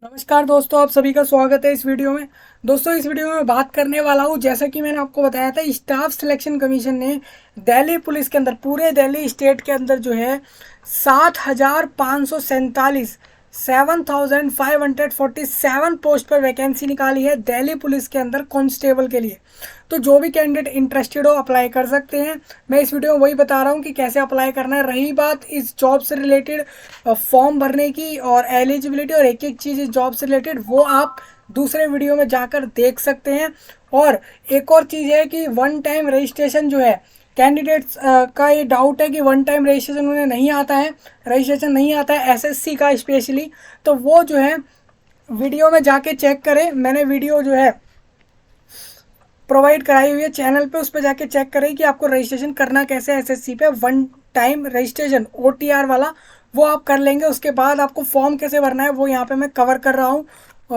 नमस्कार दोस्तों, आप सभी का स्वागत है इस वीडियो में। दोस्तों, इस वीडियो में मैं बात करने वाला हूँ, जैसा कि मैंने आपको बताया था, स्टाफ सिलेक्शन कमीशन ने दिल्ली पुलिस के अंदर, पूरे दिल्ली स्टेट के अंदर जो है 7,547 7,547 पोस्ट पर वैकेंसी निकाली है दिल्ली पुलिस के अंदर कांस्टेबल के लिए। तो जो भी कैंडिडेट इंटरेस्टेड हो अप्लाई कर सकते हैं। मैं इस वीडियो में वही बता रहा हूँ कि कैसे अप्लाई करना है। रही बात इस जॉब से रिलेटेड फॉर्म भरने की और एलिजिबिलिटी और एक एक चीज़ इस जॉब से रिलेटेड, वो आप दूसरे वीडियो में जाकर देख सकते हैं। और एक और चीज़ है कि वन टाइम रजिस्ट्रेशन जो है, कैंडिडेट्स का ये डाउट है कि वन टाइम रजिस्ट्रेशन उन्हें नहीं आता है, रजिस्ट्रेशन नहीं आता है एसएससी का स्पेशली, तो वो जो है वीडियो में जाके चेक करें। मैंने वीडियो जो है प्रोवाइड कराई हुई है चैनल पे, उस पर जाके चेक करें कि आपको रजिस्ट्रेशन करना कैसे है। एसएससी पे वन टाइम रजिस्ट्रेशन ओटीआर वाला वो आप कर लेंगे। उसके बाद आपको फॉर्म कैसे भरना है वो यहाँ पे मैं कवर कर रहा हूँ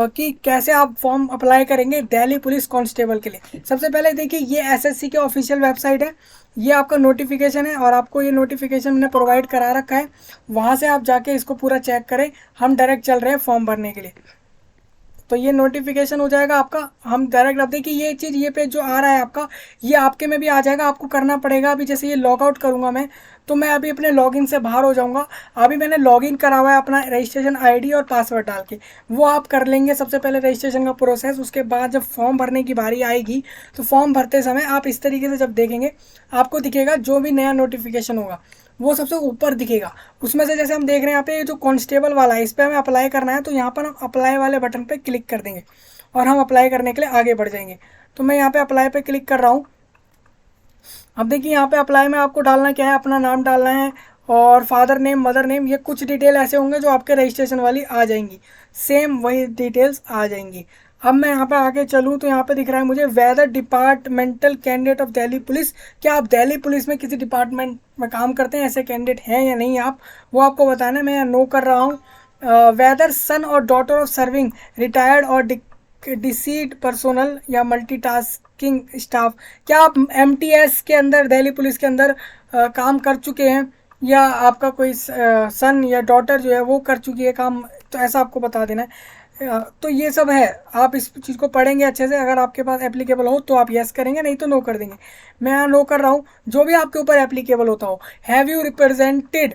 कि कैसे आप फॉर्म अप्लाई करेंगे दिल्ली पुलिस कांस्टेबल के लिए। सबसे पहले देखिए, ये एसएससी की ऑफिशियल वेबसाइट है, ये आपका नोटिफिकेशन है और आपको ये नोटिफिकेशन मैंने प्रोवाइड करा रखा है। वहाँ से आप जाके इसको पूरा चेक करें। हम डायरेक्ट चल रहे हैं फॉर्म भरने के लिए, तो ये नोटिफिकेशन हो जाएगा आपका। हम डायरेक्ट, अब देखिए ये चीज़, ये पेज जो आ रहा है आपका, ये आपके में भी आ जाएगा। आपको करना पड़ेगा, अभी जैसे ये लॉग आउट करूँगा मैं, तो मैं अभी अपने लॉगिन से बाहर हो जाऊँगा। अभी मैंने लॉगिन करा हुआ है अपना रजिस्ट्रेशन आईडी और पासवर्ड डाल के, वो आप कर लेंगे सबसे पहले रजिस्ट्रेशन का प्रोसेस। उसके बाद जब फॉर्म भरने की बारी आएगी, तो फॉर्म भरते समय आप इस तरीके से जब देखेंगे, आपको दिखेगा जो भी नया नोटिफिकेशन होगा वो सबसे ऊपर दिखेगा। उसमें से जैसे हम देख रहे हैं यहाँ पे जो कांस्टेबल वाला है, इस पर हमें अप्लाई करना है, तो यहाँ पर हम अप्लाई वाले बटन पे क्लिक कर देंगे और हम अप्लाई करने के लिए आगे बढ़ जाएंगे। तो मैं यहाँ पे अप्लाई पे क्लिक कर रहा हूँ। अब देखिए यहाँ पे अप्लाई में आपको डालना क्या है, अपना नाम डालना है और फादर नेम, मदर नेम, ये कुछ डिटेल ऐसे होंगे जो आपके रजिस्ट्रेशन वाली आ जाएंगी, सेम वही डिटेल्स आ जाएंगी। अब मैं यहाँ पे आगे चलूँ तो यहाँ पे दिख रहा है मुझे whether departmental candidate of Delhi police. क्या आप दिल्ली पुलिस में किसी डिपार्टमेंट में काम करते हैं, ऐसे कैंडिडेट हैं या नहीं आप, वो आपको बताना है। मैं यहाँ नो कर रहा हूँ। वेदर सन और डॉटर ऑफ सर्विंग रिटायर्ड और डिसीड पर्सोनल या मल्टीटास्किंग स्टाफ। क्या आप एमटीएस के अंदर, दिल्ली पुलिस के अंदर काम कर चुके हैं, या आपका कोई सन या डॉटर जो है वो कर चुकी है काम, तो ऐसा आपको बता देना है। तो ये सब है, आप इस चीज़ को पढ़ेंगे अच्छे से। अगर आपके पास एप्लीकेबल हो तो आप यस करेंगे, नहीं तो नो कर देंगे। मैं यहाँ नो कर रहा हूँ। जो भी आपके ऊपर एप्लीकेबल होता हो, have you represented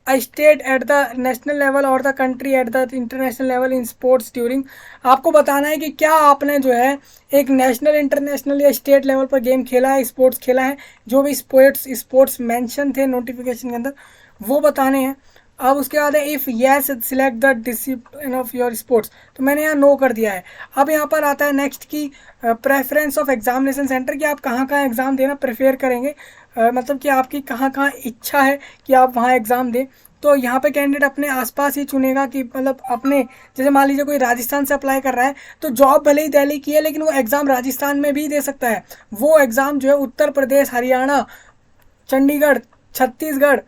a state at the national level or the country at the international level in sports during। आपको बताना है कि क्या आपने जो है एक नेशनल, इंटरनेशनल या स्टेट लेवल पर गेम खेला है, स्पोर्ट्स खेला है। जो भी स्पोर्ट्स मेंशन थे नोटिफिकेशन के अंदर, वो बताने हैं। अब उसके बाद है if yes select the discipline of your sports, तो मैंने यहाँ नो कर दिया है। अब यहाँ पर आता है नेक्स्ट की प्रेफरेंस ऑफ एग्जामिनेशन सेंटर, कि आप कहाँ कहाँ एग्ज़ाम देना प्रेफर करेंगे, मतलब कि आपकी कहाँ कहाँ इच्छा है कि आप वहाँ एग्ज़ाम दें। तो यहाँ पे कैंडिडेट अपने आसपास ही चुनेगा, कि मतलब अपने, जैसे मान लीजिए कोई राजस्थान से अप्लाई कर रहा है, तो जॉब भले ही दिल्ली की है लेकिन वो एग्ज़ाम राजस्थान में भी दे सकता है। वो एग्ज़ाम जो है उत्तर प्रदेश, हरियाणा, चंडीगढ़, छत्तीसगढ़,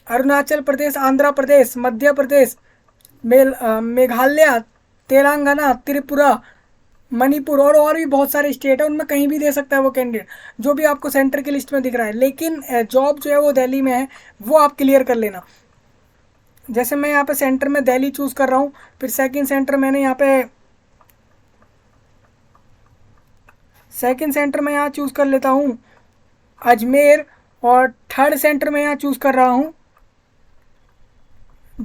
अरुणाचल प्रदेश, आंध्र प्रदेश, मध्य प्रदेश, मेघालय, तेलंगाना, त्रिपुरा, मणिपुर और भी बहुत सारे स्टेट है, उनमें कहीं भी दे सकता है वो कैंडिडेट, जो भी आपको सेंटर की लिस्ट में दिख रहा है। लेकिन जॉब जो है वो दिल्ली में है, वो आप क्लियर कर लेना। जैसे मैं यहाँ पे सेंटर में दिल्ली चूज़ कर रहा हूँ, फिर सेकंड सेंटर मैंने यहाँ पे, सेकंड सेंटर में यहाँ चूज़ कर लेता हूँ अजमेर, और थर्ड सेंटर में यहाँ चूज़ कर रहा हूँ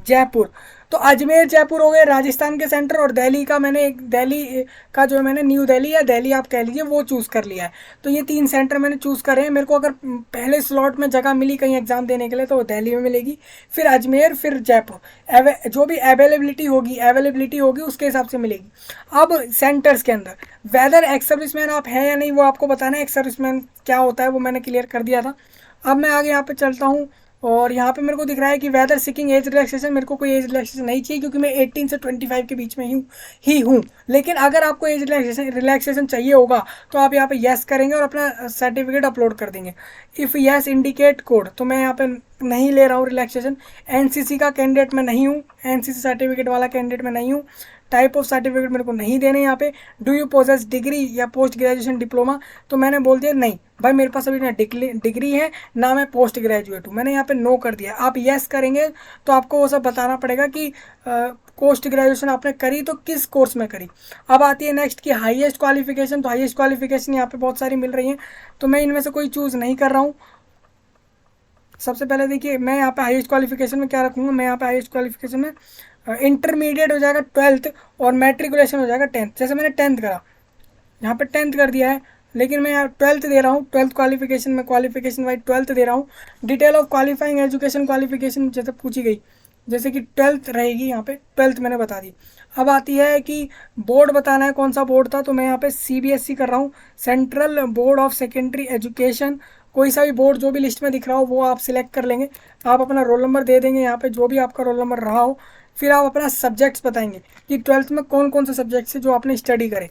जयपुर। तो अजमेर, जयपुर हो गए राजस्थान के सेंटर, और दिल्ली का मैंने एक, दिल्ली का जो मैंने न्यू दिल्ली या दिल्ली आप कह लीजिए, वो चूज़ कर लिया है। तो ये तीन सेंटर मैंने चूज़ करे हैं। मेरे को अगर पहले स्लॉट में जगह मिली कहीं एग्ज़ाम देने के लिए, तो वो दिल्ली में मिलेगी, फिर अजमेर, फिर जयपुर। जो भी अवेलेबिलिटी होगी उसके हिसाब से मिलेगी। अब सेंटर्स के अंदर वेदर एक्स सर्विसमैन आप हैं या नहीं, वो आपको बताना है। एक्स सर्विसमैन क्या होता है वो मैंने क्लियर कर दिया था। अब मैं आगे यहाँ पे चलता हूँ, और यहाँ पे मेरे को दिख रहा है कि वेदर सीकिंग एज रिलैक्सेशन। मेरे को कोई एज रिलैक्सेशन नहीं चाहिए, क्योंकि मैं 18 से 25 के बीच में ही हूँ। लेकिन अगर आपको एज रिलैक्सेशन चाहिए होगा, तो आप यहाँ पे यस करेंगे और अपना सर्टिफिकेट अपलोड कर देंगे। इफ़ यस इंडिकेट कोड, तो मैं यहाँ पे नहीं ले रहा हूँ रिलैक्सेशन। एनसीसी का कैंडिडेट मैं नहीं हूँ, एनसीसी सर्टिफिकेट वाला कैंडिडेट मैं नहीं हूँ। टाइप ऑफ सर्टिफिकेट मेरे को नहीं देने यहाँ पे। डू यू पोजेस डिग्री या पोस्ट ग्रेजुएशन डिप्लोमा, तो मैंने बोल दिया नहीं भाई, मेरे पास अभी ना डिग्री है ना मैं पोस्ट ग्रेजुएट हूँ। मैंने यहाँ पे नो कर दिया। आप यस करेंगे तो आपको वो सब बताना पड़ेगा कि पोस्ट ग्रेजुएशन आपने करी तो किस कोर्स में करी। अब आती है नेक्स्ट की हाईएस्ट क्वालिफिकेशन। तो हाईएस्ट क्वालिफिकेशन यहाँ पे बहुत सारी मिल रही हैं, तो मैं इनमें से कोई चूज़ नहीं कर रहा हूँ। सबसे पहले देखिए मैं यहाँ पे हाईएस्ट क्वालिफिकेशन में क्या रखूँगा, मैं यहाँ पे हाईएस्ट क्वालिफिकेशन में इंटरमीडिएट हो जाएगा 12th और मैट्रिकुलेशन हो जाएगा 10th। जैसे मैंने 10th करा, यहाँ पे 10th कर दिया है, लेकिन मैं यहाँ 12th दे रहा हूँ। 12th क्वालिफिकेशन में क्वालिफिकेशन वाइज 12th दे रहा हूँ। Detail of qualifying education qualification जैसे पूछी गई, जैसे कि 12th रहेगी, यहाँ पे 12th मैंने बता दी। अब आती है कि बोर्ड बताना है कौन सा बोर्ड था, तो मैं यहाँ पे CBSE कर रहा हूँ, central board of secondary education. कोई सा भी बोर्ड जो भी लिस्ट में दिख रहा हो वो आप सिलेक्ट कर लेंगे। आप अपना रोल नंबर दे देंगे यहाँ पे, जो भी आपका रोल नंबर रहा हो। फिर आप अपना सब्जेक्ट्स बताएंगे कि 12th में कौन कौन से सब्जेक्ट्स है जो आपने स्टडी करे।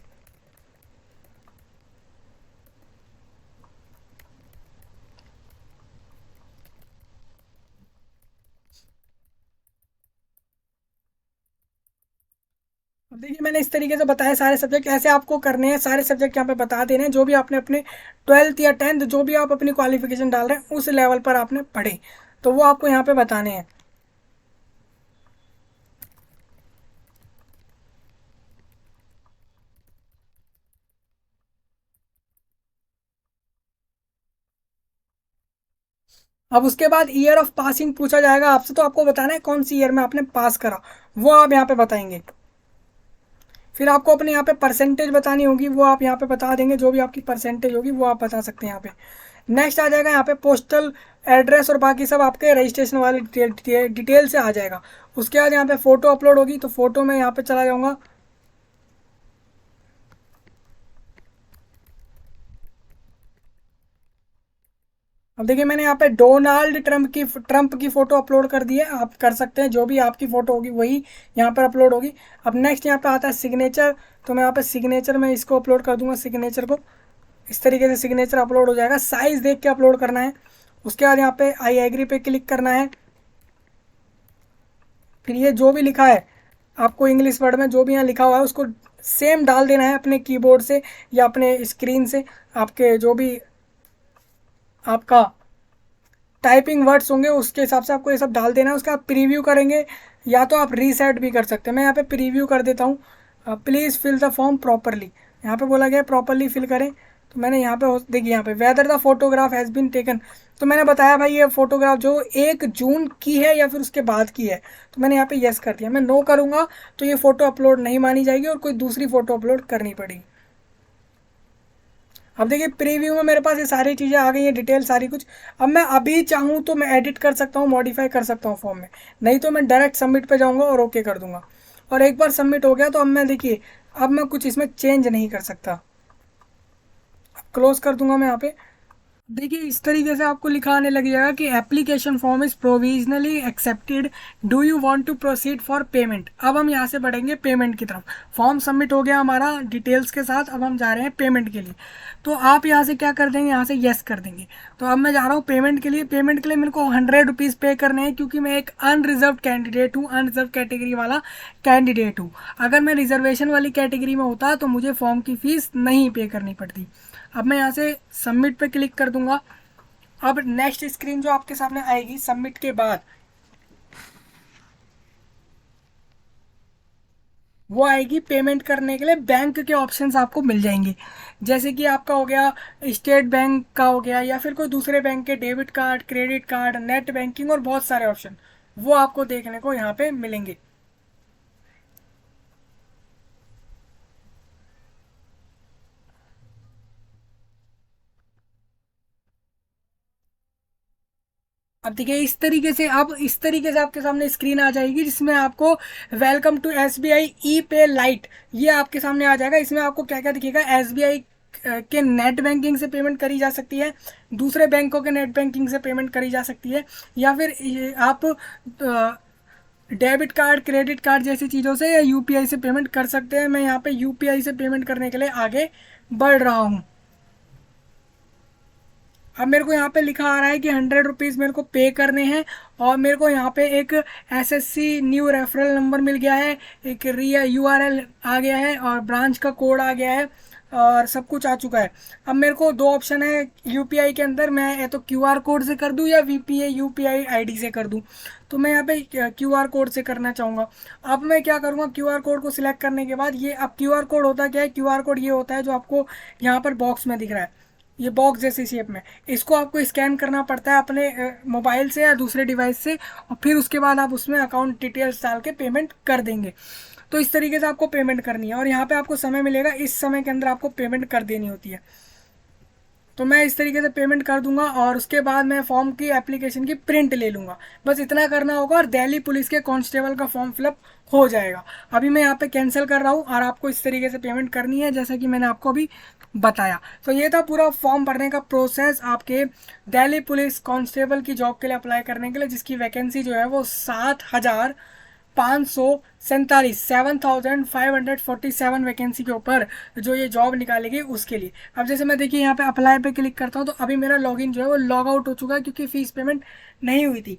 अब देखिए मैंने इस तरीके से बताया सारे सब्जेक्ट ऐसे आपको करने हैं, सारे सब्जेक्ट यहाँ पे बता देने हैं जो भी आपने अपने 12th या 10th जो भी आप अपनी क्वालिफिकेशन डाल रहे हैं उस लेवल पर आपने पढ़े, तो वो आपको यहाँ पे बताने हैं। अब उसके बाद ईयर ऑफ पासिंग पूछा जाएगा आपसे, तो आपको बताना है कौन सी ईयर में आपने पास करा, वो आप यहाँ पे बताएंगे। फिर आपको अपने यहाँ पे परसेंटेज बतानी होगी, वो आप यहाँ पे बता देंगे, जो भी आपकी परसेंटेज होगी वो आप बता सकते हैं यहाँ पे। नेक्स्ट आ जाएगा यहाँ पे पोस्टल एड्रेस और बाकी सब आपके रजिस्ट्रेशन वाले डिटेल से आ जाएगा। उसके बाद यहाँ पे फ़ोटो अपलोड होगी, तो फ़ोटो में यहाँ पे चला जाऊँगा। अब देखिए मैंने यहाँ पे डोनाल्ड ट्रंप की फ़ोटो अपलोड कर दी है। आप कर सकते हैं, जो भी आपकी फ़ोटो होगी वही यहाँ पर अपलोड होगी। अब नेक्स्ट यहाँ पे आता है सिग्नेचर, तो मैं यहाँ पे सिग्नेचर में इसको अपलोड कर दूंगा, सिग्नेचर को। इस तरीके से सिग्नेचर अपलोड हो जाएगा, साइज़ देख के अपलोड करना है। उसके बाद यहाँ पे आई एग्री पे क्लिक करना है। फिर ये जो भी लिखा है आपको इंग्लिश वर्ड में जो भी यहाँ लिखा हुआ है उसको सेम डाल देना है अपने कीबोर्ड से या अपने स्क्रीन से। आपके जो भी आपका टाइपिंग वर्ड्स होंगे उसके हिसाब से आपको ये सब डाल देना है। उसका आप प्रीव्यू करेंगे या तो आप रीसेट भी कर सकते हैं। मैं यहाँ पे प्रीव्यू कर देता हूँ। Please fill the form properly, यहाँ पे बोला गया प्रॉपरली फिल करें। तो मैंने यहाँ पे देखिए यहाँ पे whether the photograph has been taken, तो मैंने बताया भाई ये फोटोग्राफ जो 1 जून की है या फिर उसके बाद की है, तो मैंने यहाँ पे यस कर दिया। मैं नो करूँगा तो ये फ़ोटो अपलोड नहीं मानी जाएगी और कोई दूसरी फ़ोटो अपलोड करनी पड़ेगी। अब देखिए प्रीव्यू में मेरे पास ये सारी चीज़ें आ गई हैं, डिटेल सारी कुछ। अब मैं अभी चाहूँ तो मैं एडिट कर सकता हूँ, मॉडिफाई कर सकता हूँ फॉर्म में, नहीं तो मैं डायरेक्ट सबमिट पे जाऊँगा और ओके कर दूँगा। और एक बार सबमिट हो गया तो अब मैं देखिए अब मैं कुछ इसमें चेंज नहीं कर सकता। क्लोज कर दूंगा मैं यहाँ पे। देखिए इस तरीके से आपको लिखा आने लग जाएगा कि application form is provisionally accepted, do you want to proceed for payment. अब हम यहाँ से बढ़ेंगे पेमेंट की तरफ। फॉर्म सबमिट हो गया हमारा डिटेल्स के साथ, अब हम जा रहे हैं पेमेंट के लिए। तो आप यहाँ से क्या कर देंगे, यहाँ से येस कर देंगे। तो अब मैं जा रहा हूँ पेमेंट के लिए। पेमेंट के लिए मेरे को 100 रुपीज़ पे करने हैं, क्योंकि मैं एक अनरिजर्व कैंडिडेट हूँ, अनरिजर्व कैटेगरी वाला कैंडिडेट हूँ। अगर मैं रिजर्वेशन वाली कैटेगरी में होता तो मुझे फॉर्म की फ़ीस नहीं पे करनी पड़ती। अब मैं यहाँ से सबमिट पे क्लिक कर दूंगा। अब नेक्स्ट स्क्रीन जो आपके सामने आएगी सबमिट के बाद, वो आएगी पेमेंट करने के लिए। बैंक के ऑप्शंस आपको मिल जाएंगे, जैसे कि आपका हो गया स्टेट बैंक का हो गया या फिर कोई दूसरे बैंक के debit card, credit card, net banking और बहुत सारे ऑप्शन वो आपको देखने को यहाँ पे मिलेंगे। अब देखिए इस तरीके से आपके सामने स्क्रीन आ जाएगी, जिसमें आपको वेलकम टू SBI ई पे लाइट ये आपके सामने आ जाएगा। इसमें आपको क्या क्या दिखेगा, SBI के नेट बैंकिंग से पेमेंट करी जा सकती है, दूसरे बैंकों के नेट बैंकिंग से पेमेंट करी जा सकती है, या फिर आप डेबिट कार्ड, क्रेडिट कार्ड जैसी चीज़ों से या UPI से पेमेंट कर सकते हैं। मैं यहाँ पे UPI से पेमेंट करने के लिए आगे बढ़ रहा हूँ। अब मेरे को यहाँ पे लिखा आ रहा है कि 100 रुपीज़ मेरे को पे करने हैं, और मेरे को यहाँ पे एक SSC न्यू रेफरल नंबर मिल गया है, एक URL आ गया है और ब्रांच का कोड आ गया है। और सब कुछ आ चुका है। अब मेरे को दो ऑप्शन है यूपीआई के अंदर, मैं या तो क्यूआर कोड से कर दूं या वीपीए यूपीआई आईडी से कर दूं। तो मैं यहाँ पे क्यूआर कोड से करना चाहूँगा। अब मैं क्या करूँगा, क्यूआर कोड को सिलेक्ट करने के बाद ये, अब क्यूआर कोड होता क्या है, क्यूआर कोड ये होता है जो आपको यहाँ पर बॉक्स में दिख रहा है, ये बॉक्स जैसी शेप में, इसको आपको स्कैन करना पड़ता है अपने मोबाइल से या दूसरे डिवाइस से, और फिर उसके बाद आप उसमें अकाउंट डिटेल्स डाल के पेमेंट कर देंगे। तो इस तरीके से आपको पेमेंट करनी है, और यहाँ पे आपको समय मिलेगा, इस समय के अंदर आपको पेमेंट कर देनी होती है। तो मैं इस तरीके से पेमेंट कर दूंगा और उसके बाद मैं फॉर्म की एप्लीकेशन की प्रिंट ले लूँगा। बस इतना करना होगा और दिल्ली पुलिस के कांस्टेबल का फॉर्म फिलअप हो जाएगा। अभी मैं यहाँ पे कैंसिल कर रहा हूँ और आपको इस तरीके से पेमेंट करनी है जैसा कि मैंने आपको अभी बताया। तो ये था पूरा फॉर्म भरने का प्रोसेस आपके दिल्ली पुलिस कांस्टेबल की जॉब के लिए अप्लाई करने के लिए, जिसकी वैकेंसी जो है वो 7,547 7,547 वैकेंसी के ऊपर जो ये जॉब निकालेगी उसके लिए। अब जैसे मैं देखिए यहाँ पे अप्लाई पे क्लिक करता हूँ तो अभी मेरा लॉगिन जो है वो लॉग आउट हो चुका है क्योंकि फीस पेमेंट नहीं हुई थी।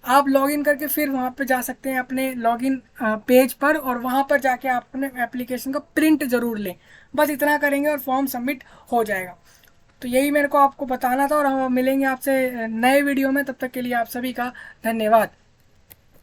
आप लॉगिन करके फिर वहाँ पे जा सकते हैं अपने लॉगिन पेज पर, और वहाँ पर जाके आप अपने एप्लीकेशन का प्रिंट ज़रूर लें। बस इतना करेंगे और फॉर्म सबमिट हो जाएगा। तो यही मेरे को आपको बताना था, और हम मिलेंगे आपसे नए वीडियो में। तब तक के लिए आप सभी का धन्यवाद।